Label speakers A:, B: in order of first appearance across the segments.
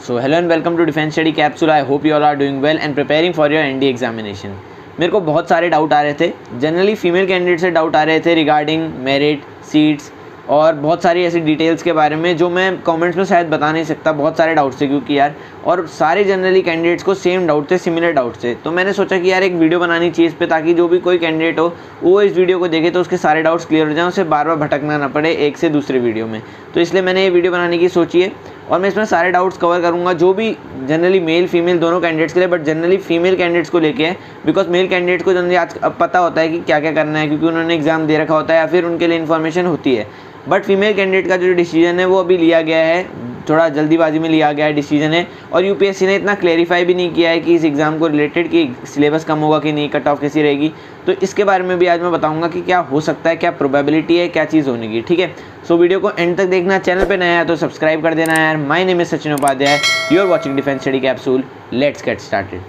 A: So hello and welcome to Defense Study Capsule. I hope you all are doing well and preparing for your NDA examination. मेरे को बहुत सारे doubt आ रहे थे, generally female candidate से doubt आ रहे थे रिगार्डिंग मेरिट, सीट्स और बहुत सारी ऐसी डिटेल्स के बारे में जो मैं कमेंट्स में शायद बता नहीं सकता। बहुत सारे डाउट्स थे क्योंकि यार, और सारे जनरली कैंडिडेट्स को सेम डाउट थे, सिमिलर डाउट्स थे। तो मैंने सोचा कि यार एक वीडियो बनानी चाहिए इस पे, ताकि जो भी कोई कैंडिडेट हो वो इस वीडियो को देखे तो उसके सारे डाउट्स क्लियर हो जाएं, उसे बार बार भटकना ना पड़े एक से दूसरे वीडियो में। तो इसलिए मैंने ये वीडियो बनाने की सोची है और मैं इसमें सारे डाउट्स कवर करूंगा जो भी जनरली मेल फीमेल दोनों कैंडिडेट्स के लिए, बट जनरली फीमेल कैंडिडेट्स को लेके है, बिकॉज मेल कैंडिडेट्स को जनरली आज अब पता होता है कि क्या क्या करना है, क्योंकि उन्होंने एग्जाम दे रखा होता है या फिर उनके लिए इन्फॉर्मेशन होती है। बट फीमेल कैंडिडेट का जो डिसीजन है वो अभी लिया गया है, थोड़ा जल्दीबाजी में लिया गया है डिसीजन है, और यूपीएससी ने इतना क्लेरिफाई भी नहीं किया है कि इस एग्ज़ाम को रिलेटेड कि सिलेबस कम होगा कि नहीं, कट ऑफ कैसी रहेगी। तो इसके बारे में भी आज मैं बताऊंगा कि क्या हो सकता है, क्या प्रोबेबिलिटी है, क्या चीज़ होने की। ठीक है, सो वीडियो को एंड तक देखना। चैनल पे नया है तो सब्सक्राइब कर देना यार। My name is Sachin Upadhyay, you are watching defence study capsule. Let's get started.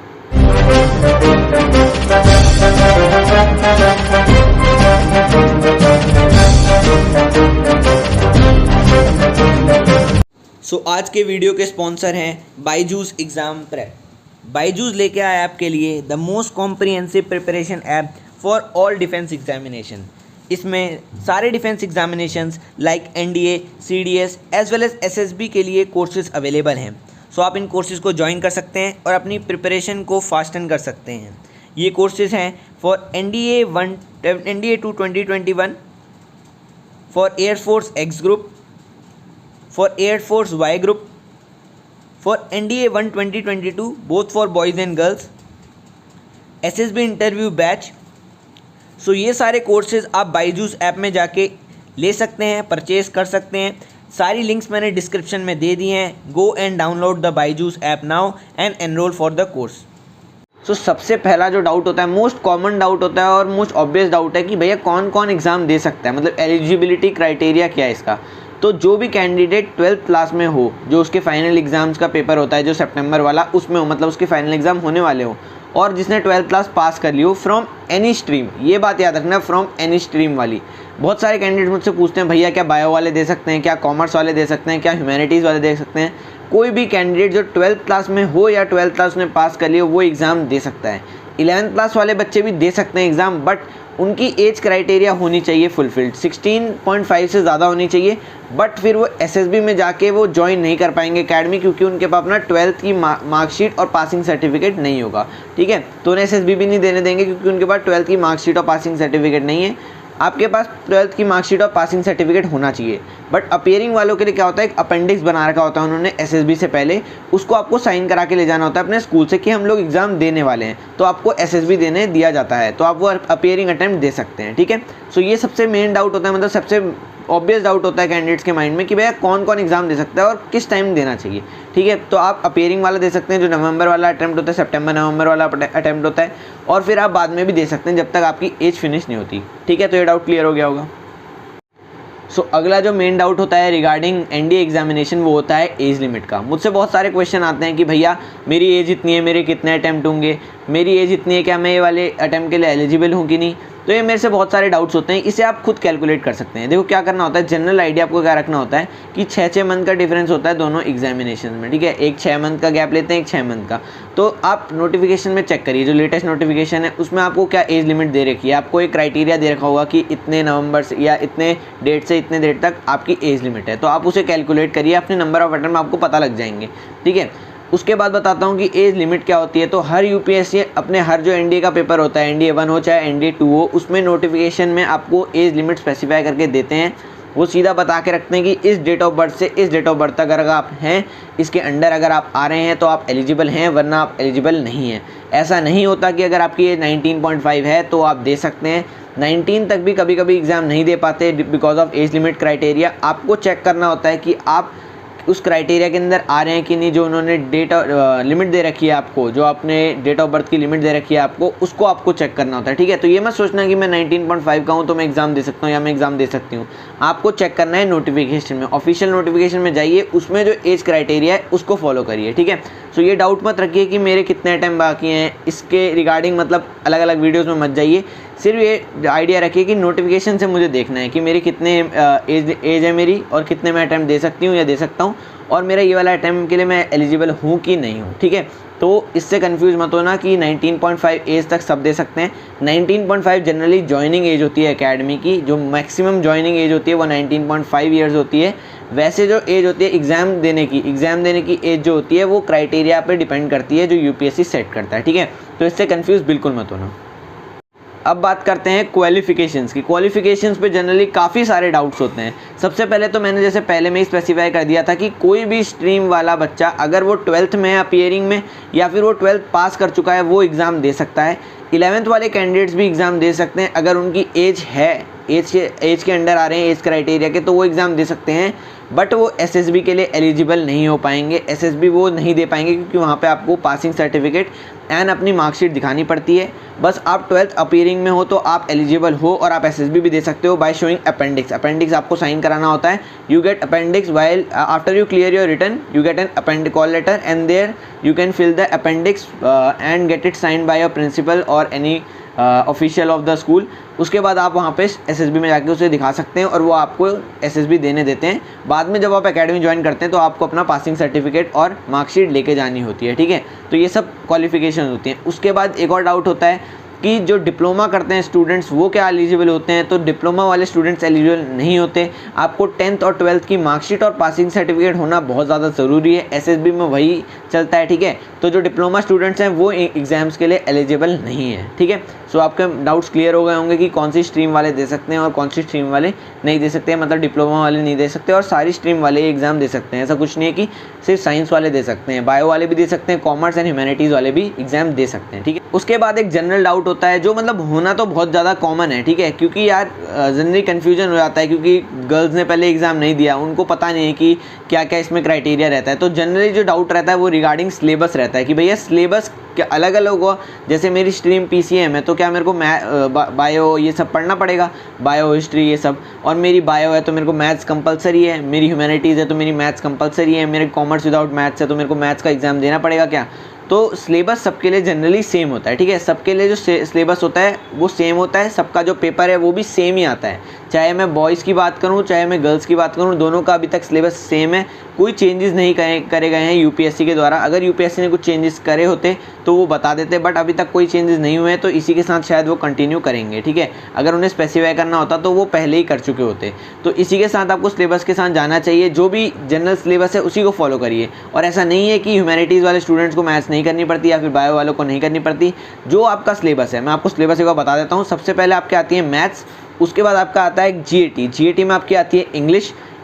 A: So आज के वीडियो के स्पॉन्सर हैं बायजूस एग्ज़ाम प्रेप। बायजूस लेके आया आपके लिए the most comprehensive preparation app for all defence examination. इसमें सारे defence examinations like NDA, CDS as well as SSB के लिए कोर्सेज अवेलेबल हैं। सो आप इन कोर्सेज़ को ज्वाइन कर सकते हैं और अपनी प्रिपरेशन को फास्टन कर सकते हैं। ये कोर्सेज हैं for NDA 2 2021, for air force x group, for Air Force Y group, for NDA 1 2022 both for boys and girls, SSB interview batch। सो ये सारे कोर्सेज आप बायजूस ऐप में जाके ले सकते हैं, परचेज कर सकते हैं। सारी लिंक्स मैंने डिस्क्रिप्शन में दे दी हैं। Go and download the Byju's app now and enroll for the course. So सबसे पहला जो डाउट होता है, मोस्ट कॉमन डाउट होता है और मोस्ट ऑब्वियस डाउट है कि भैया कौन कौन एग्ज़ाम दे सकता है, मतलब एलिजिबिलिटी क्राइटेरिया क्या है इसका। तो जो भी कैंडिडेट 12th क्लास में हो, जो उसके फाइनल एग्जाम्स का पेपर होता है जो सितंबर वाला, उसमें हो, मतलब उसके फाइनल एग्जाम होने वाले हो, और जिसने 12th क्लास पास कर ली हो फ्रॉम एनी स्ट्रीम। ये बात याद रखना, फ्रॉम एनी स्ट्रीम वाली। बहुत सारे कैंडिडेट मुझसे पूछते हैं भैया क्या बायो वाले दे सकते हैं, क्या कॉमर्स वाले दे सकते हैं, क्या ह्यूमैनिटीज़ वाले दे सकते हैं। कोई भी कैंडिडेट जो 12th क्लास में हो या 12th क्लास ने पास कर ली हो वो एग्ज़ाम दे सकता है। 11th क्लास वाले बच्चे भी दे सकते हैं एग्ज़ाम, बट उनकी एज क्राइटेरिया होनी चाहिए फुलफिल्ड, 16.5 से ज़्यादा होनी चाहिए। बट फिर वो एसएसबी में जाके वो ज्वाइन नहीं कर पाएंगे एकेडमी, क्योंकि उनके पास अपना 12th की मार्कशीट और पासिंग सर्टिफिकेट नहीं होगा। ठीक है, तो उन्हें एसएसबी भी नहीं देने देंगे क्योंकि उनके पास 12th की मार्कशीट और पासिंग सर्टिफिकेट नहीं है। आपके पास 12th की मार्कशीट और पासिंग सर्टिफिकेट होना चाहिए। बट अपीयरिंग वालों के लिए क्या होता है, एक अपेंडिक्स बना रखा होता है उन्होंने एसएसबी से पहले, उसको आपको साइन करा के ले जाना होता है अपने स्कूल से कि हम लोग एग्ज़ाम देने वाले हैं, तो आपको एसएसबी देने दिया जाता है, तो आप वो अपीयरिंग अटेम्प्ट दे सकते हैं। ठीक है, सो ये सबसे मेन डाउट होता है, मतलब सबसे ऑब्वियस डाउट होता है कैंडिडेट्स के माइंड में कि भैया कौन कौन एग्जाम दे सकता है और किस टाइम देना चाहिए। ठीक है, तो आप अपीयरिंग वाला दे सकते हैं जो नवंबर वाला अटेम्प्ट होता है, सितंबर नवंबर वाला अटेम्प्ट होता है, और फिर आप बाद में भी दे सकते हैं जब तक आपकी एज फिनिश नहीं होती। ठीक है, तो ये डाउट क्लियर हो गया होगा। सो अगला जो मेन डाउट होता है रिगार्डिंग एनडीए एग्जामिनेशन वो होता है एज लिमिट का। मुझसे बहुत सारे क्वेश्चन आते हैं कि भैया मेरी एज इतनी है, मेरे कितने अटैम्प्ट होंगे, मेरी एज इतनी है, क्या मैं ये वाले अटैम्प्ट के लिए एलिजिबल हूँ कि नहीं। तो ये मेरे से बहुत सारे डाउट्स होते हैं, इसे आप खुद कैलकुलेट कर सकते हैं। देखो क्या करना होता है, जनरल आइडिया आपको क्या रखना होता है कि 6 मंथ का डिफरेंस होता है दोनों एग्जामिनेशन में। ठीक है, एक 6 मंथ का गैप लेते हैं, एक 6 मंथ का। तो आप नोटिफिकेशन में चेक करिए, जो लेटेस्ट नोटिफिकेशन है उसमें आपको क्या एज लिमिट दे रखी है। आपको एक क्राइटेरिया दे रखा होगा कि इतने नवंबर से या इतने डेट से इतने डेट तक आपकी एज लिमिट है, तो आप उसे कैलकुलेट करिए, अपने नंबर ऑफ अटेम्प्ट आपको पता लग जाएंगे। ठीक है, उसके बाद बताता हूँ कि एज लिमिट क्या होती है। तो हर यूपीएससी अपने हर जो एनडीए का पेपर होता है, एनडीए 1 हो चाहे एनडीए 2 हो, उसमें नोटिफिकेशन में आपको एज लिमिट स्पेसिफाई करके देते हैं। वो सीधा बता के रखते हैं कि इस डेट ऑफ बर्थ से इस डेट ऑफ बर्थ तक अगर आप हैं, इसके अंडर अगर आप आ रहे हैं तो आप एलिजिबल हैं, वरना आप एलिजिबल नहीं हैं। ऐसा नहीं होता कि अगर आपकी एज 19.5 है तो आप दे सकते हैं। 19 तक भी कभी कभी एग्ज़ाम नहीं दे पाते because of age limit criteria. आपको चेक करना होता है कि आप उस क्राइटेरिया के अंदर आ रहे हैं कि नहीं। जो उन्होंने डेट लिमिट दे रखी है आपको, जो आपने डेट ऑफ बर्थ की लिमिट दे रखी है आपको, उसको आपको चेक करना होता है। ठीक है, तो ये मत सोचना कि मैं 19.5 का हूँ तो मैं एग्ज़ाम दे सकता हूँ या मैं एग्ज़ाम दे सकती हूँ। आपको चेक करना है नोटिफिकेशन में, ऑफिशियल नोटिफिकेशन में जाइए, उसमें जो एज क्राइटेरिया है उसको फॉलो करिए। ठीक है, सो ये डाउट मत रखिए कि मेरे कितने टाइम बाकी हैं, इसके रिगार्डिंग मतलब अलग अलग वीडियोज़ में मत जाइए। सिर्फ ये आइडिया रखिए कि नोटिफिकेशन से मुझे देखना है कि मेरी कितने एज है मेरी और कितने मैं अटैम्प्ट दे सकती हूँ या दे सकता हूँ, और मेरा ये वाला अटैम्प्ट के लिए मैं एलिजिबल हूँ कि नहीं हूँ, ठीक है। तो इससे कंफ्यूज मत होना कि 19.5 एज तक सब दे सकते हैं। 19.5 जनरली जॉइनिंग एज होती है एकेडमी की, जो मैक्सिमम जॉइनिंग एज होती है वो 19.5 ईयर्स होती है। वैसे जो एज होती है एग्ज़ाम देने की एज जो होती है वो क्राइटेरिया पे डिपेंड करती है जो यूपीएससी सेट करता है, ठीक है। तो इससे कंफ्यूज बिल्कुल मत होना। अब बात करते हैं क्वालिफिकेशंस की। क्वालिफिकेशंस पे जनरली काफ़ी सारे डाउट्स होते हैं। सबसे पहले तो मैंने जैसे पहले में ही स्पेसिफाई कर दिया था कि कोई भी स्ट्रीम वाला बच्चा अगर वो 12th में है अपीयरिंग में, या फिर वो 12th पास कर चुका है, वो एग्ज़ाम दे सकता है। 11th वाले कैंडिडेट्स भी एग्ज़ाम दे सकते हैं अगर उनकी एज है, एज के अंडर आ रहे हैं एज क्राइटेरिया के, तो वो एग्ज़ाम दे सकते हैं। बट वो एसएसबी के लिए एलिजिबल नहीं हो पाएंगे। एसएसबी वो नहीं दे पाएंगे क्योंकि वहाँ पे आपको पासिंग सर्टिफिकेट एंड अपनी मार्कशीट दिखानी पड़ती है। बस आप 12th अपीयरिंग में हो तो आप एलिजिबल हो, और आप एसएसबी भी दे सकते हो बाय शोइंग अपेंडिक्स। अपेंडिक्स आपको साइन कराना होता है। You get appendix while after you clear your return, you get an appendic call letter and there you can fill the appendix and get it signed by your principal और any official of the school. उसके बाद आप वहाँ पे SSB में जाके उसे दिखा सकते हैं और वो आपको एसएसबी देने देते हैं। बाद में जब आप एकेडमी ज्वाइन करते हैं तो आपको अपना पासिंग सर्टिफिकेट और मार्कशीट लेके जानी होती है, ठीक है। तो ये सब क्वालिफिकेशन होती हैं। उसके बाद एक और डाउट होता है कि जो डिप्लोमा करते हैं स्टूडेंट्स वो क्या एलिजिबल होते हैं। तो डिप्लोमा वाले स्टूडेंट्स एलिजिबल नहीं होते। आपको 10th और 12th की मार्कशीट और पासिंग सर्टिफिकेट होना बहुत ज़्यादा ज़रूरी है। एसएसबी में वही चलता है, ठीक है। तो जो डिप्लोमा स्टूडेंट्स हैं वो एग्ज़ाम्स के लिए एलिजिबल नहीं है, ठीक है। सो आपके डाउट्स क्लियर हो गए होंगे कि कौन सी स्ट्रीम वाले दे सकते हैं और कौन सी स्ट्रीम वाले नहीं दे सकते हैं। मतलब डिप्लोमा वाले नहीं दे सकते और सारी स्ट्रीम वाले एग्ज़ाम दे सकते हैं। ऐसा कुछ नहीं है कि सिर्फ साइंस वाले दे सकते हैं, बायो वाले भी दे सकते हैं, कॉमर्स एंड ह्यूमैनिटीज़ वाले भी एग्ज़ाम दे सकते हैं, ठीक है। उसके बाद एक जनरल डाउट होता है जो मतलब होना तो बहुत ज़्यादा कॉमन है, ठीक है, क्योंकि यार जनरली कन्फ्यूजन हो जाता है क्योंकि गर्ल्स ने पहले एग्ज़ाम नहीं दिया, उनको पता नहीं है कि क्या क्या इसमें क्राइटेरिया रहता है। तो जनरली जो डाउट रहता है वो रिगार्डिंग सिलेबस रहता है कि भैया सिलेबस क्या अलग अलग हो। जैसे मेरी स्ट्रीम पीसीएम है तो क्या मेरे को बायो ये सब पढ़ना पड़ेगा, बायो हिस्ट्री ये सब, और मेरी बायो है तो मेरे को मैथ्स कंपलसरी है, मेरी ह्यूमैनिटीज़ है तो मेरी मैथ्स कंपलसरी है, मेरे कॉमर्स विदाउट मैथ्स है तो मेरे को मैथ्स का एग्ज़ाम देना पड़ेगा क्या। तो सिलेबस सबके लिए जनरली सेम होता है, ठीक है। सबके लिए जो सिलेबस होता है वो सेम होता है। सबका जो पेपर है वो भी सेम ही आता है, चाहे मैं बॉयज़ की बात करूं चाहे मैं गर्ल्स की बात करूं, दोनों का अभी तक सिलेबस सेम है। कोई चेंजेस नहीं करे गए हैं यूपीएससी के द्वारा। अगर यूपीएससी ने कुछ चेंजेस करे होते तो वो बता देते, बट अभी तक कोई चेंजेस नहीं हुए हैं तो इसी के साथ शायद वो कंटिन्यू करेंगे, ठीक है। अगर उन्हें स्पेसिफाई करना होता तो वो पहले ही कर चुके होते। तो इसी के साथ आपको सिलेबस के साथ जाना चाहिए। जो भी जनरल सिलेबस है उसी को फॉलो करिए। और ऐसा नहीं है कि ह्यूमैनिटीज़ वाले स्टूडेंट्स को मैथ्स नहीं करनी पड़ती या फिर बायो वालों को नहीं करनी पड़ती। जो आपका सिलेबस है, मैं आपको सिलेबस एक बार बता देता हूँ। सबसे पहले आपके आती है मैथ्स, उसके बाद आपका आता है जीएटी में आपकी आती है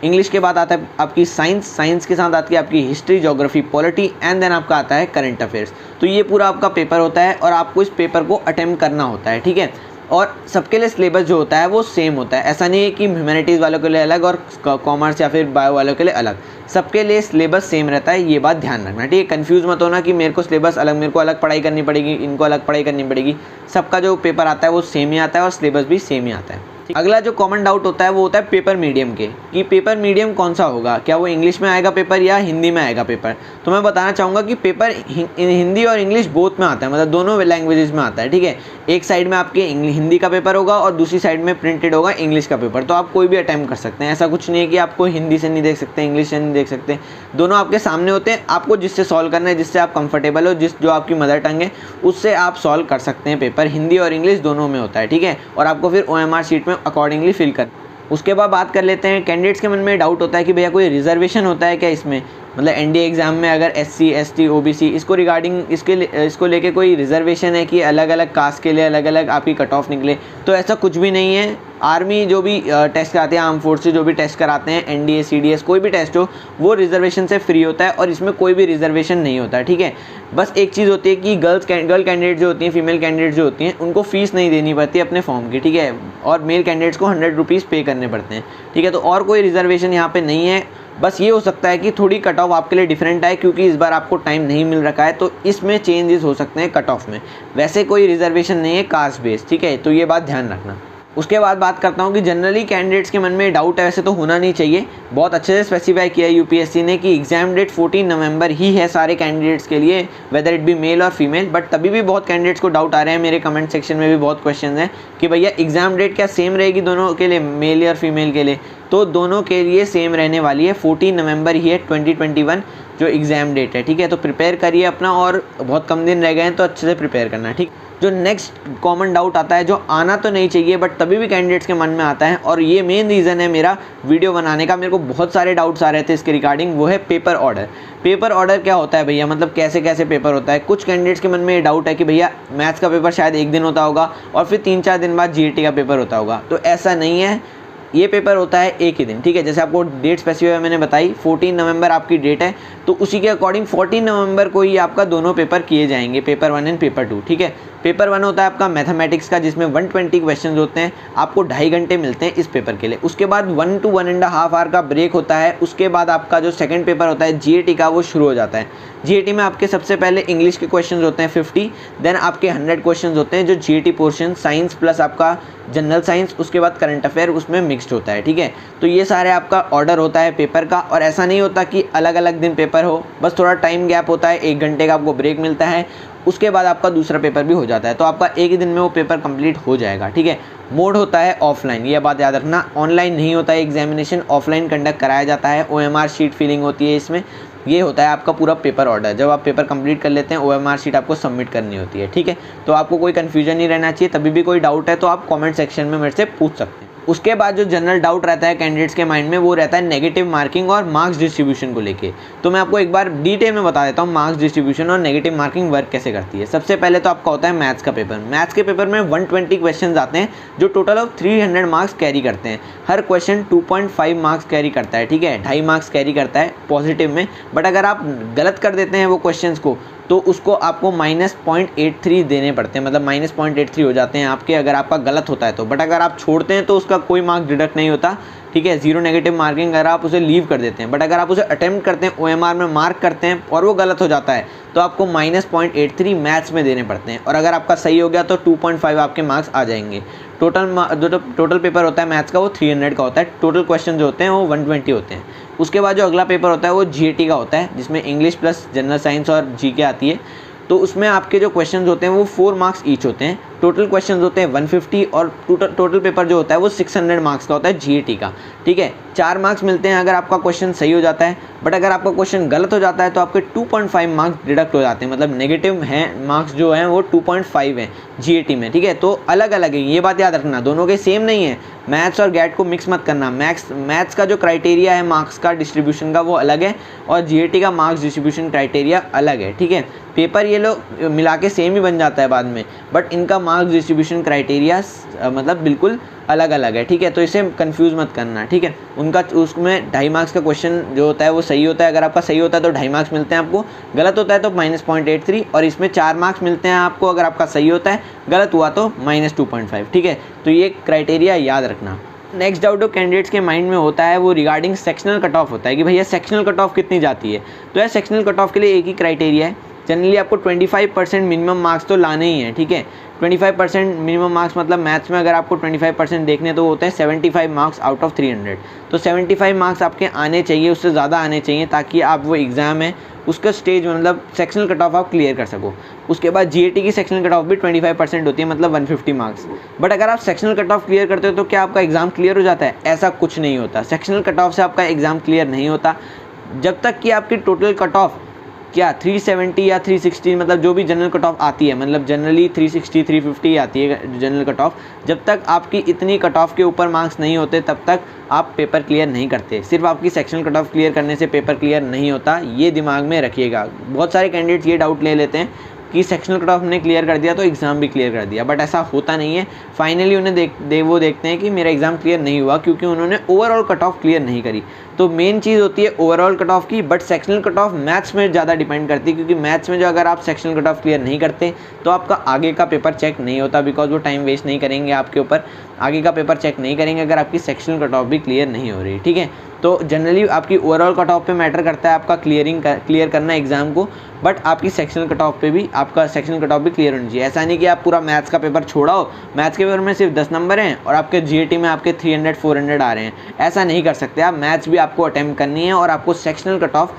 A: इंग्लिश के बाद आता है आपकी साइंस के साथ आती है आपकी history, geography, polity and then आपका आता है करंट अफेयर्स। तो ये पूरा आपका पेपर होता है और आपको इस पेपर को अटेम्प्ट करना होता है, ठीक है। और सबके लिए सिलेबस जो होता है वो सेम होता है। ऐसा नहीं है कि ह्यूमैनिटीज़ वालों के लिए अलग और कॉमर्स या फिर बायो वालों के लिए अलग। सबके लिए सिलेबस सेम रहता है, ये बात ध्यान रखना, ठीक है। कंफ्यूज मत होना कि मेरे को सिलेबस अलग, मेरे को अलग पढ़ाई करनी पड़ेगी, इनको अलग पढ़ाई करनी पड़ेगी। सबका जो पेपर आता है वो सेम ही आता है और सिलेबस भी सेम ही आता है। अगला जो कॉमन डाउट होता है वो होता है पेपर मीडियम के, कि पेपर मीडियम कौन सा होगा, क्या वो इंग्लिश में आएगा पेपर या हिंदी में आएगा पेपर। तो मैं बताना चाहूँगा कि पेपर हिंदी और इंग्लिश बोथ में आता है, मतलब दोनों लैंग्वेजेस में आता है, ठीक है। एक साइड में आपके हिंदी का पेपर होगा और दूसरी साइड में प्रिंटेड होगा इंग्लिश का पेपर। तो आप कोई भी अटैम्प्ट कर सकते हैं। ऐसा कुछ नहीं है कि आपको हिंदी से नहीं देख सकते, इंग्लिश से नहीं देख सकते, दोनों आपके सामने होते हैं। आपको जिससे सॉल्व करना है, जिससे आप कंफर्टेबल हो, जो आपकी मदर टंग है उससे आप सॉल्व कर सकते हैं। पेपर हिंदी और इंग्लिश दोनों में होता है, ठीक है। और आपको फिर OMR शीट में अकॉर्डिंगली फिल कर। उसके बाद बात कर लेते हैं, कैंडिडेट्स के मन में डाउट होता है कि भैया कोई रिजर्वेशन होता है क्या इसमें, मतलब एनडीए एग्ज़ाम में अगर SC ST OBC इसको रिगार्डिंग इसको लेके कोई रिजर्वेशन है कि अलग अलग कास्ट के लिए अलग अलग आपकी कट ऑफ निकले। तो ऐसा कुछ भी नहीं है। आर्मी जो भी टेस्ट कराते हैं, आर्म फोर्सेज जो भी टेस्ट कराते हैं, NDA CDS कोई भी टेस्ट हो, वो रिजर्वेशन से फ्री होता है और इसमें कोई भी रिजर्वेशन नहीं होता है, ठीक है। बस एक चीज़ होती है कि गर्ल कैंडिडेट जो होती हैं, फीमेल कैंडिडेट जो होती हैं, उनको फीस नहीं देनी पड़ती अपने फॉर्म की, ठीक है। और मेल कैंडिडेट्स को 100 रुपीज़ पे करने पड़ते हैं, ठीक है। तो और कोई रिजर्वेशन यहाँ पे नहीं है। बस ये हो सकता है कि थोड़ी कट ऑफ आपके लिए डिफरेंट आए क्योंकि इस बार आपको टाइम नहीं मिल रखा है, तो इसमें चेंजेस हो सकते हैं कट ऑफ में। वैसे कोई रिजर्वेशन नहीं है कास्ट बेस्ड, ठीक है। तो ये बात ध्यान रखना। उसके बाद बात करता हूँ कि जनरली कैंडिडेट्स के मन में डाउट है, वैसे तो होना नहीं चाहिए, बहुत अच्छे से स्पेसिफाई किया है यूपीएससी ने कि एग्जाम डेट 14 नवंबर ही है सारे कैंडिडेट्स के लिए, वेदर इट बी मेल और फीमेल। बट तभी भी बहुत कैंडिडेट्स को डाउट आ रहे हैं, मेरे कमेंट सेक्शन में भी बहुत क्वेश्चन हैं कि भैया एग्जाम डेट क्या सेम रहेगी दोनों के लिए, मेल और फीमेल के लिए। तो दोनों के लिए सेम रहने वाली है, 14 नवंबर ही है 2021 जो एग्ज़ाम डेट है, ठीक है। तो प्रिपेयर करिए अपना, और बहुत कम दिन रह गए हैं तो अच्छे से प्रिपेयर करना है, ठीक। जो नेक्स्ट कॉमन डाउट आता है, जो आना तो नहीं चाहिए बट तभी भी कैंडिडेट्स के मन में आता है, और ये मेन रीज़न है मेरा वीडियो बनाने का, मेरे को बहुत सारे डाउट्स आ रहे थे इसके रिगार्डिंग, वो है पेपर ऑर्डर। पेपर ऑर्डर क्या होता है भैया, मतलब कैसे कैसे पेपर होता है। कुछ कैंडिडेट्स के मन में ये डाउट है कि भैया मैथ्स का पेपर शायद एक दिन होता होगा और फिर 3-4 दिन बाद जीएटी का पेपर होता होगा, तो ऐसा नहीं है, ये पेपर होता है एक ही दिन, ठीक है। जैसे आपको डेट स्पेसिफाई मैंने बताई, 14 नवंबर आपकी डेट है, तो उसी के अकॉर्डिंग 14 नवंबर को ही आपका दोनों पेपर किए जाएंगे, पेपर 1 एंड पेपर 2, ठीक है। पेपर 1 होता है आपका मैथमेटिक्स का, जिसमें 120 क्वेश्चन होते हैं, आपको 2.5 घंटे मिलते हैं इस पेपर के लिए। उसके बाद 1 to 1.5 आवर का ब्रेक होता है। उसके बाद आपका जो सेकंड पेपर होता है जीएटी का, वो शुरू हो जाता है। जीएटी में आपके सबसे पहले इंग्लिश के क्वेश्चन होते हैं 50, देन आपके 100 क्वेश्चन होते हैं जो जीएटी पोर्शन, साइंस प्लस आपका जनरल साइंस, उसके बाद करंट अफेयर उसमें मिक्स्ड होता है, ठीक है। तो ये सारे आपका ऑर्डर होता है पेपर का, और ऐसा नहीं होता कि अलग अलग दिन पेपर हो, बस थोड़ा टाइम गैप होता है, 1 घंटे का आपको ब्रेक मिलता है, उसके बाद आपका दूसरा पेपर भी हो जाता है, तो आपका एक ही दिन में वो पेपर कंप्लीट हो जाएगा, ठीक है। मोड होता है ऑफलाइन, ये बात याद रखना, ऑनलाइन नहीं होता है एग्जामिनेशन, ऑफलाइन कंडक्ट कराया जाता है। ओएमआर शीट फिलिंग होती है इसमें, ये होता है आपका पूरा पेपर ऑर्डर। जब आप पेपर कंप्लीट कर लेते हैं, ओएमआर शीट आपको सबमिट करनी होती है, ठीक है। तो आपको कोई कन्फ्यूजन नहीं रहना चाहिए, तभी भी कोई डाउट है तो आप कमेंट सेक्शन में मेरे से पूछ सकते हैं। उसके बाद जो जनरल डाउट रहता है कैंडिडेट्स के माइंड में, वो रहता है नेगेटिव मार्किंग और मार्क्स डिस्ट्रीब्यूशन को लेके। तो मैं आपको एक बार डिटेल में बता देता हूँ मार्क्स डिस्ट्रीब्यूशन और नेगेटिव मार्किंग वर्क कैसे करती है। सबसे पहले तो आपका होता है मैथ्स का पेपर। मैथ्स के पेपर में 120 क्वेश्चन आते हैं जो टोटल ऑफ 300 मार्क्स कैरी करते हैं। हर क्वेश्चन 2.5 मार्क्स कैरी करता है, ठीक है, 2.5 मार्क्स कैरी करता है पॉजिटिव में। बट अगर आप गलत कर देते हैं वो क्वेश्चन को, तो उसको आपको -0.83 देने पड़ते हैं, मतलब -0.83 हो जाते हैं आपके, अगर आपका गलत होता है तो। बट अगर आप छोड़ते हैं तो उसका कोई मार्क डिडक्ट नहीं होता, ठीक है, 0 नेगेटिव मार्किंग अगर आप उसे लीव कर देते हैं। बट अगर आप उसे अटेम्प्ट करते हैं, ओएमआर में मार्क करते हैं और वो गलत हो जाता है, तो आपको -0.83 मैथ्स में देने पड़ते हैं, और अगर आपका सही हो गया तो 2.5 आपके मार्क्स आ जाएंगे। टोटल पेपर होता है मैथ्स का, वो 300 का होता है। टोटल क्वेश्चन जो होते हैं वो 120 होते हैं। उसके बाद जो अगला पेपर होता है वो जीएटी का होता है, जिसमें इंग्लिश प्लस जनरल साइंस और जीके आती है। तो उसमें आपके जो क्वेश्चंस होते हैं वो 4 मार्क्स ईच होते हैं। टोटल क्वेश्चंस होते हैं 150, और टोटल पेपर जो होता है वो 600 मार्क्स का होता है जीएटी का, ठीक है। 4 मार्क्स मिलते हैं अगर आपका क्वेश्चन सही हो जाता है, बट अगर आपका क्वेश्चन गलत हो जाता है तो आपके 2.5 मार्क्स डिडक्ट हो जाते हैं, मतलब नेगेटिव हैं मार्क्स जो हैं वो 2.5 हैं जीएटी में, ठीक है। तो अलग अलग है, ये बात याद रखना, दोनों के सेम नहीं है। मैथ्स और गैट को मिक्स मत करना। मैथ्स का जो क्राइटेरिया है मार्क्स का डिस्ट्रीब्यूशन का वो अलग है, और जीएटी का मार्क्स डिस्ट्रीब्यूशन क्राइटेरिया अलग है, ठीक है। पेपर ये लोग मिला के सेम ही बन जाता है बाद में, बट इनका मार्क्स डिस्ट्रीब्यूशन क्राइटेरिया मतलब बिल्कुल अलग अलग है, ठीक है। तो इसे कंफ्यूज मत करना, ठीक है। उनका उसमें 2.5 मार्क्स का क्वेश्चन जो होता है वो सही होता है, अगर आपका सही होता है तो 2.5 मार्क्स मिलते हैं आपको, गलत होता है तो -0.83, और इसमें 4 मार्क्स मिलते हैं आपको अगर आपका सही होता है, गलत हुआ तो -2.5, ठीक है। तो ये क्राइटेरिया याद रखना। नेक्स्ट डाउट जो कैंडिडेट्स के माइंड में होता है वो रिगार्डिंग सेक्शनल कट ऑफ होता है कि भैया सेक्शनल कट ऑफ कितनी जाती है। तो यार सेक्शनल कट ऑफ के लिए एक ही क्राइटेरिया है, जनरली आपको 25% मिनिमम मार्क्स तो लाने ही हैं, ठीक है। 25% मिनिमम मार्क्स मतलब मैथ्स में अगर आपको 25% देखने तो होते हैं 75 मार्क्स आउट ऑफ 300। तो 75 मार्क्स आपके आने चाहिए, उससे ज़्यादा आने चाहिए, ताकि आप वो एग्ज़ाम है उसका स्टेज मतलब सेक्शनल कट ऑफ आप क्लियर कर सको। उसके बाद जीएटी की सेक्शनल कट ऑफ भी 25% होती है, मतलब 150 मार्क्स। बट अगर आप सेक्शनल कट ऑफ क्लियर करते हो तो क्या आपका एग्ज़ाम क्लियर हो जाता है? ऐसा कुछ नहीं होता। सेक्शनल कट ऑफ से आपका एग्ज़ाम क्लियर नहीं होता जब तक कि आपकी टोटल कट ऑफ क्या 370 या 360, मतलब जो भी जनरल कट ऑफ आती है, मतलब जनरली 360 350 आती है जनरल कट ऑफ, जब तक आपकी इतनी कट ऑफ के ऊपर मार्क्स नहीं होते तब तक आप पेपर क्लियर नहीं करते। सिर्फ आपकी सेक्शनल कट ऑफ क्लियर करने से पेपर क्लियर नहीं होता, ये दिमाग में रखिएगा। बहुत सारे कैंडिडेट्स ये डाउट ले लेते हैं कि सेक्शनल कट ऑफ ने क्लियर कर दिया तो एग्ज़ाम भी क्लियर कर दिया, बट ऐसा होता नहीं है। फाइनली उन्हें वो देखते हैं कि मेरा एग्ज़ाम क्लियर नहीं हुआ क्योंकि उन्होंने ओवरऑल कट ऑफ क्लियर नहीं करी। तो मेन चीज़ होती है ओवरऑल कट ऑफ की, but sectional cut off maths में ज़्यादा डिपेंड करती है, क्योंकि मैथ्स में जो अगर आप सेक्शनल कट ऑफ क्लियर नहीं करते तो आपका आगे का पेपर चेक नहीं होता, बिकॉज वो टाइम वेस्ट नहीं करेंगे आपके ऊपर, आगे का पेपर चेक नहीं करेंगे अगर आपकी सेक्शनल कट ऑफ भी क्लियर नहीं हो रही, ठीक है। तो जनरली आपकी ओवरऑल कट ऑफ पे मैटर करता है आपका क्लियर करना एग्ज़ाम को, बट आपकी सेक्शनल कट ऑफ पे भी आपका सेक्शनल कट ऑफ भी क्लियर होनी चाहिए। ऐसा नहीं कि आप पूरा मैथ्स का पेपर छोड़ाओ, मैथ्स के पेपर में सिर्फ 10 नंबर हैं और आपके जीएटी में आपके 300 400 आ रहे हैं, ऐसा नहीं कर सकते आप। मैथ्स भी आपको अटेम्प्ट करनी है और आपको सेक्शनल कट ऑफ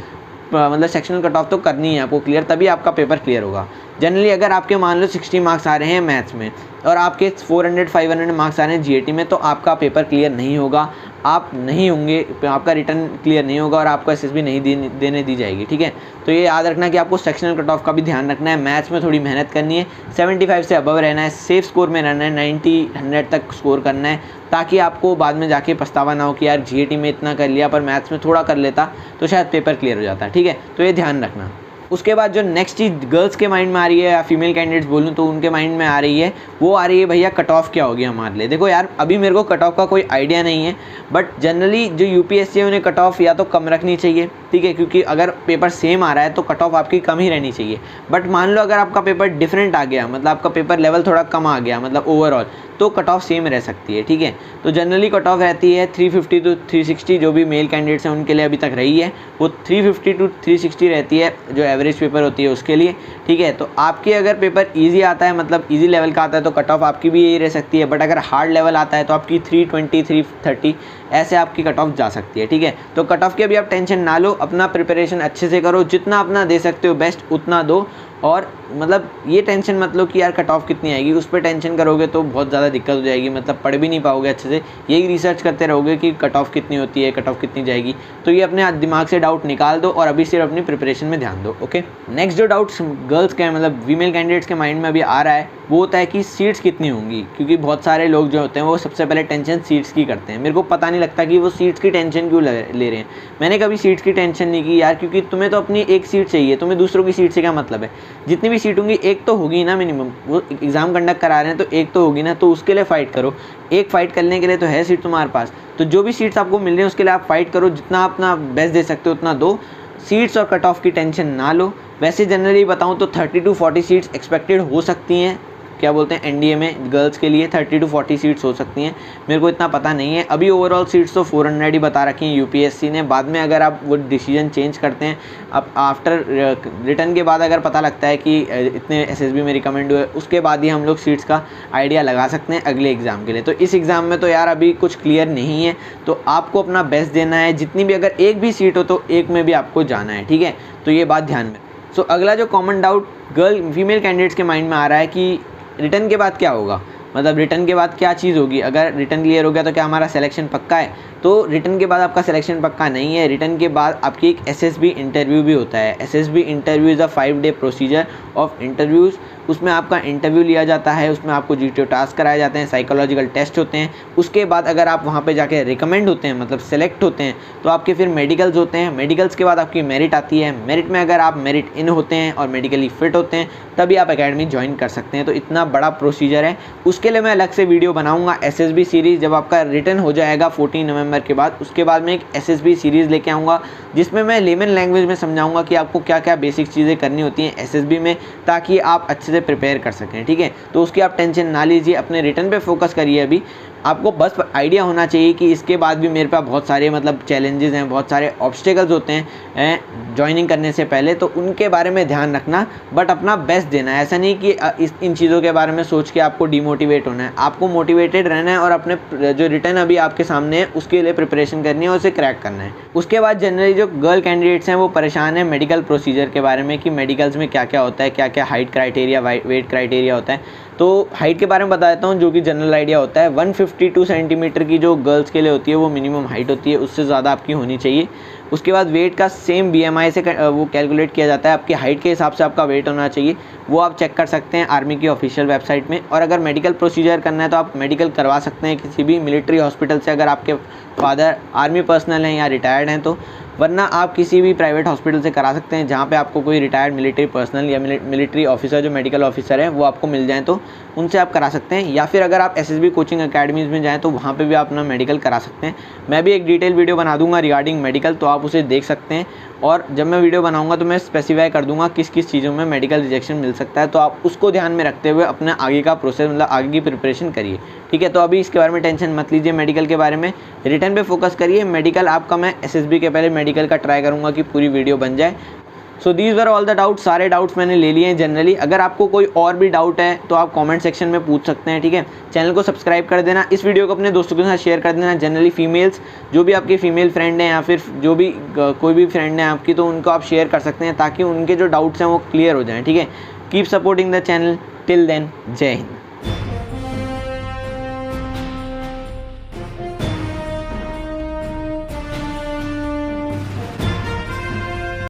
A: मतलब सेक्शनल कट ऑफ तो करनी है आपको क्लियर, तभी आपका पेपर क्लियर होगा। जनरली अगर आपके मान लो 60 मार्क्स आ रहे हैं मैथ्स में और आपके 400-500 मार्क्स आ रहे हैं जीएटी में, तो आपका पेपर क्लियर नहीं होगा, आप नहीं होंगे, आपका रिटर्न क्लियर नहीं होगा और आपको एसएसबी नहीं देने दी जाएगी। ठीक है, तो ये याद रखना कि आपको सेक्शनल कट ऑफ का भी ध्यान रखना है। मैथ्स में थोड़ी मेहनत करनी है, 75 से अबव रहना है, सेफ स्कोर में रहना है, 90-100 तक स्कोर करना है, ताकि आपको बाद में जाके पछतावा ना हो कि यार जीएटी में इतना कर लिया पर मैथ्स में थोड़ा कर लेता तो शायद पेपर क्लियर हो जाता। ठीक है, तो ये ध्यान रखना। उसके बाद जो नेक्स्ट चीज़ गर्ल्स के माइंड में आ रही है या फीमेल कैंडिडेट्स बोलूँ तो उनके माइंड में आ रही है, वो आ रही है भैया कट ऑफ क्या होगी हमारे लिए। देखो यार, अभी मेरे को कट ऑफ का कोई आइडिया नहीं है, बट जनरली जो यूपीएससी है उन्हें कट ऑफ या तो कम रखनी चाहिए। ठीक है, क्योंकि अगर पेपर सेम आ रहा है तो कट ऑफ आपकी कम ही रहनी चाहिए। बट मान लो अगर आपका पेपर डिफरेंट आ गया, मतलब आपका पेपर लेवल थोड़ा कम आ गया, मतलब ओवरऑल, तो कट ऑफ सेम रह सकती है। ठीक है, तो जनरली कट ऑफ रहती है 350 to 360, जो भी मेल कैंडिडेट्स हैं उनके लिए अभी तक रही है, वो 350 to 360 रहती है जो एवरेज पेपर होती है उसके लिए। ठीक है, तो आपके अगर पेपर ईजी आता है, मतलब ईजी लेवल का आता है, तो कट ऑफ आपकी भी यही रह सकती है। बट अगर हार्ड लेवल आता है तो आपकी 320, 330 ऐसे आपकी कट ऑफ जा सकती है। ठीक है, तो कट ऑफ की अभी आप टेंशन ना लो, अपना प्रिपरेशन अच्छे से करो, जितना अपना दे सकते हो बेस्ट उतना दो। और मतलब ये टेंशन मत लो कि यार कट ऑफ कितनी आएगी, उस पर टेंशन करोगे तो बहुत ज़्यादा दिक्कत हो जाएगी, मतलब पढ़ भी नहीं पाओगे अच्छे से। यही रिसर्च करते रहोगे कि कट ऑफ कितनी होती है, कट ऑफ कितनी जाएगी। तो ये अपने दिमाग से डाउट निकाल दो और अभी सिर्फ अपनी प्रिपरेशन में ध्यान दो। ओके, नेक्स्ट जो डाउट्स गर्ल्स के मतलब फीमेल कैंडिडेट्स के माइंड में अभी आ रहा है वो होता है कि सीट्स कितनी होंगी, क्योंकि बहुत सारे लोग जो होते हैं वो सबसे पहले टेंशन सीट्स की करते हैं। मेरे को पता नहीं लगता कि वो सीट्स की टेंशन क्यों ले रहे हैं। मैंने कभी सीट्स की टेंशन नहीं की यार, क्योंकि तुम्हें तो अपनी एक सीट चाहिए, तुम्हें दूसरों की सीट से क्या मतलब है। जितनी भी सीट होंगी एक तो होगी ना मिनिमम, वो एग्ज़ाम कंडक्ट करा रहे हैं तो एक तो होगी ना, तो उसके लिए फ़ाइट करो। एक फ़ाइट करने के लिए तो है सीट तुम्हारे पास, तो जो भी सीट्स आपको मिल रही हैं उसके लिए आप फ़ाइट करो, जितना अपना बेस्ट दे सकते हो उतना दो। सीट्स और कट ऑफ की टेंशन ना लो। वैसे जनरली बताऊं तो 30 to 40 सीट्स एक्सपेक्टेड हो सकती हैं, क्या बोलते हैं एनडीए में गर्ल्स के लिए 30 to 40 सीट्स हो सकती हैं। मेरे को इतना पता नहीं है, अभी ओवरऑल सीट्स तो 400 ही बता रखी हैं यूपीएससी ने। बाद में अगर आप वो डिसीजन चेंज करते हैं, अब आफ्टर रिटर्न के बाद अगर पता लगता है कि इतने एसएसबी में रिकमेंड हुए, उसके बाद ही हम लोग सीट्स का आइडिया लगा सकते हैं अगले एग्ज़ाम के लिए। तो इस एग्ज़ाम में तो यार अभी कुछ क्लियर नहीं है, तो आपको अपना बेस्ट देना है। जितनी भी अगर एक भी सीट हो तो एक में भी आपको जाना है। ठीक है, तो ये बात ध्यान में। सो अगला जो कॉमन डाउट फीमेल कैंडिडेट्स के माइंड में आ रहा है कि रिटर्न के बाद क्या होगा, मतलब रिटर्न के बाद क्या चीज़ होगी। अगर रिटर्न क्लियर हो गया तो क्या हमारा सिलेक्शन पक्का है? तो रिटर्न के बाद आपका सिलेक्शन पक्का नहीं है। रिटर्न के बाद आपकी एक एसएसबी इंटरव्यू भी होता है। SSB interview is a 5 day procedure of interviews. उसमें आपका इंटरव्यू लिया जाता है, उसमें आपको जीटीओ टास्क कराए जाते हैं, साइकोलॉजिकल टेस्ट होते हैं। उसके बाद अगर आप वहाँ पे जाके रिकमेंड होते हैं, मतलब सेलेक्ट होते हैं, तो आपके फिर मेडिकल्स होते हैं। मेडिकल्स के बाद आपकी मेरिट आती है। मेरिट में अगर आप मेरिट इन होते हैं और मेडिकली फिट होते हैं तभी आप एकेडमी ज्वाइन कर सकते हैं। तो इतना बड़ा प्रोसीजर है, उसके लिए मैं अलग से वीडियो बनाऊँगा। एसएसबी सीरीज़ जब आपका रिटर्न हो जाएगा 14 नवंबर के बाद, उसके बाद मैं एक एसएसबी सीरीज़ लेके आऊँगा जिसमें मैं लेमन लैंग्वेज में समझाऊँगा कि आपको क्या क्या बेसिक चीज़ें करनी होती हैं एसएसबी में, ताकि आप अच्छे से प्रिपेयर कर सकें। ठीक है, तो उसकी आप टेंशन ना लीजिए, अपने रिटर्न पे फोकस करिए। अभी आपको बस आइडिया होना चाहिए कि इसके बाद भी मेरे पास बहुत सारे मतलब चैलेंजेस हैं, बहुत सारे ऑब्स्टेकल्स होते हैं ज्वाइनिंग करने से पहले, तो उनके बारे में ध्यान रखना, बट अपना बेस्ट देना है। ऐसा नहीं कि इन चीज़ों के बारे में सोच के आपको डिमोटिवेट होना है। आपको मोटिवेटेड रहना है और अपने जो रिटर्न अभी आपके सामने है उसके लिए प्रिपरेशन करनी है और उसे क्रैक करना है। उसके बाद जनरली जो गर्ल कैंडिडेट्स हैं वो परेशान है मेडिकल प्रोसीजर के बारे में कि मेडिकल्स में क्या क्या होता है, क्या क्या हाइट क्राइटेरिया, वेट क्राइटेरिया होता है। तो हाइट के बारे में बता देता हूँ, जो कि जनरल आइडिया होता है। 152 सेंटीमीटर की जो गर्ल्स के लिए होती है वो मिनिमम हाइट होती है, उससे ज़्यादा आपकी होनी चाहिए। उसके बाद वेट का सेम बीएमआई से वो कैलकुलेट किया जाता है, आपकी हाइट के हिसाब से आपका वेट होना चाहिए। वो आप चेक कर सकते हैं आर्मी की ऑफिशियल वेबसाइट में। और अगर मेडिकल प्रोसीजर करना है तो आप मेडिकल करवा सकते हैं किसी भी मिलिट्री हॉस्पिटल से, अगर आपके फादर आर्मी पर्सनल हैं या रिटायर्ड हैं तो। वरना आप किसी भी प्राइवेट हॉस्पिटल से करा सकते हैं जहाँ पे आपको कोई रिटायर्ड मिलिट्री पर्सनल या मिलिट्री ऑफिसर जो मेडिकल ऑफिसर है वो आपको मिल जाए तो उनसे आप करा सकते हैं। या फिर अगर आप एसएसबी कोचिंग अकेडमीज़ में जाएँ तो वहाँ पे भी आप अपना मेडिकल करा सकते हैं। मैं भी एक डिटेल वीडियो बना दूंगा रिगार्डिंग मेडिकल, तो आप उसे देख सकते हैं। और जब मैं वीडियो बनाऊंगा तो मैं स्पेसिफाई कर दूंगा किस किस चीज़ों में मेडिकल रिजेक्शन मिल सकता है, तो आप उसको ध्यान में रखते हुए अपना आगे का प्रोसेस मतलब आगे की प्रिपरेशन करिए। ठीक है, तो अभी इसके बारे में टेंशन मत लीजिए, मेडिकल के बारे में रिटर्न पे फोकस करिए। मेडिकल आपका मैं एसएसबी के पहले मेडिकल का ट्राई करूँगा कि पूरी वीडियो बन जाए। So these were all the doubts, सारे डाउट्स मैंने ले लिए हैं जनरली। अगर आपको कोई और भी डाउट है तो आप कमेंट सेक्शन में पूछ सकते हैं। ठीक है, चैनल को सब्सक्राइब कर देना, इस वीडियो को अपने दोस्तों के साथ शेयर कर देना। जनरली फीमेल्स जो भी आपकी फ़ीमेल फ्रेंड हैं या फिर जो भी कोई भी फ्रेंड है आपकी, तो उनको आप शेयर कर सकते हैं ताकि उनके जो डाउट्स हैं वो क्लियर हो जाएँ। ठीक है, keep supporting the channel. Till then, जय हिंद।